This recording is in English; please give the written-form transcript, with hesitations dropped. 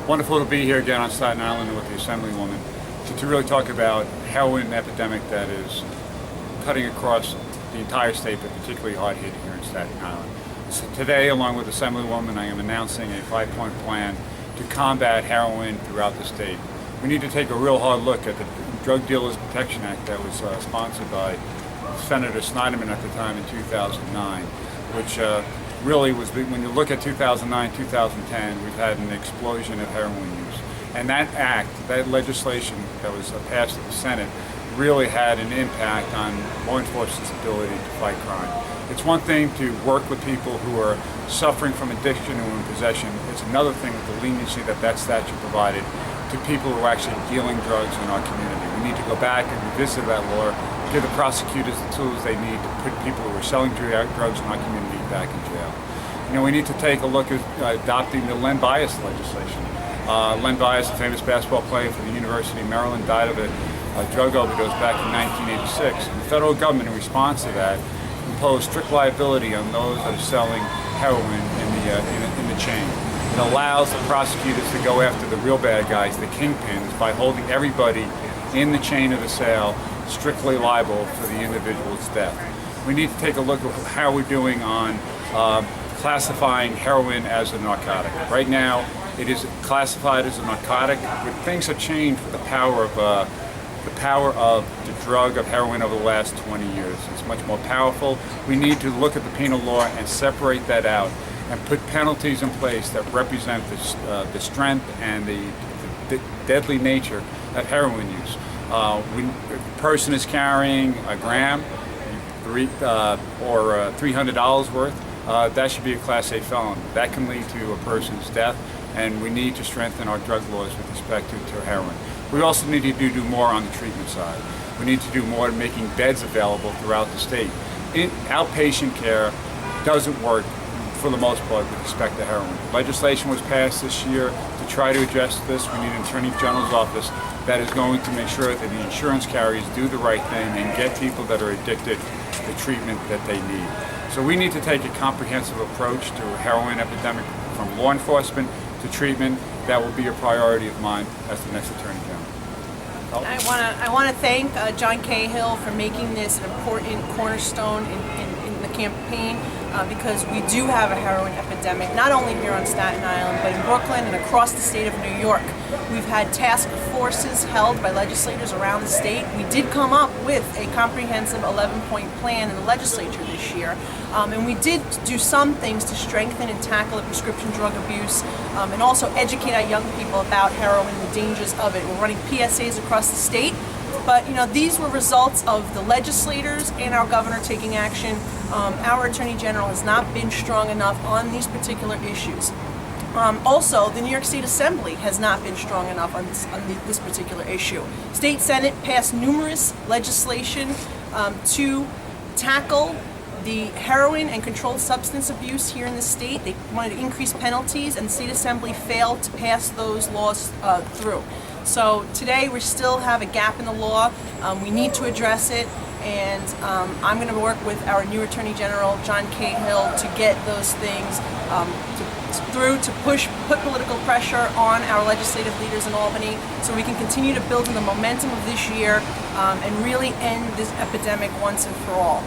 Wonderful to be here again on Staten Island with the Assemblywoman to really talk about heroin epidemic that is cutting across the entire state, but particularly hard hit here in Staten Island. So today, along with Assemblywoman, I am announcing a 5-point plan to combat heroin throughout the state. We need to take a real hard look at the Drug Dealers Protection Act that was sponsored by Senator Snyderman at the time in 2009, which really was, when you look at 2009, 2010, we've had an explosion of heroin use. And that act, that legislation that was passed at the Senate, really had an impact on law enforcement's ability to fight crime. It's one thing to work with people who are suffering from addiction or in possession. It's another thing with the leniency that that statute provided to people who are actually dealing drugs in our community. We need to go back and revisit that law, give the prosecutors the tools they need to put people who are selling drugs in our community back in jail. You know, we need to take a look at adopting the Len Bias legislation. Len Bias, a famous basketball player for the University of Maryland, died of a drug overdose back in 1986. And the federal government, in response to that, imposed strict liability on those that are selling heroin in the chain. It allows the prosecutors to go after the real bad guys, the kingpins, by holding everybody in the chain of the sale strictly liable for the individual's death. We need to take a look at how we're doing on classifying heroin as a narcotic. Right now, it is classified as a narcotic, but things have changed with the power of the drug of heroin over the last 20 years. It's much more powerful. We need to look at the penal law and separate that out and put penalties in place that represent the strength and the deadly nature of heroin use. When a person is carrying a gram or $300 worth, that should be a Class A felony. That can lead to a person's death, and we need to strengthen our drug laws with respect to heroin. We also need to do more on the treatment side. We need to do more in making beds available throughout the state. Outpatient care doesn't work for the most part with respect to heroin. Legislation was passed this year to try to address this. We need an Attorney General's office that is going to make sure that the insurance carriers do the right thing and get people that are addicted the treatment that they need. So we need to take a comprehensive approach to a heroin epidemic, from law enforcement to treatment. That will be a priority of mine as the next Attorney General. I want to thank John Cahill for making this an important cornerstone in the campaign, because we do have a heroin epidemic, not only here on Staten Island, but in Brooklyn and across the state of New York. We've had task forces held by legislators around the state. We did come up with a comprehensive 11-point plan in the legislature this year, and we did do some things to strengthen and tackle the prescription drug abuse, and also educate our young people about heroin and the dangers of it. We're running PSAs across the state. But these were results of the legislators and our governor taking action. Our Attorney General has not been strong enough on these particular issues. Also, the New York State Assembly has not been strong enough on this particular issue. State Senate passed numerous legislation to tackle the heroin and controlled substance abuse here in the state. They wanted to increase penalties, and the State Assembly failed to pass those laws through. So today we still have a gap in the law. We need to address it, and I'm going to work with our new Attorney General, John Cahill, to get those things to put political pressure on our legislative leaders in Albany, so we can continue to build on the momentum of this year and really end this epidemic once and for all.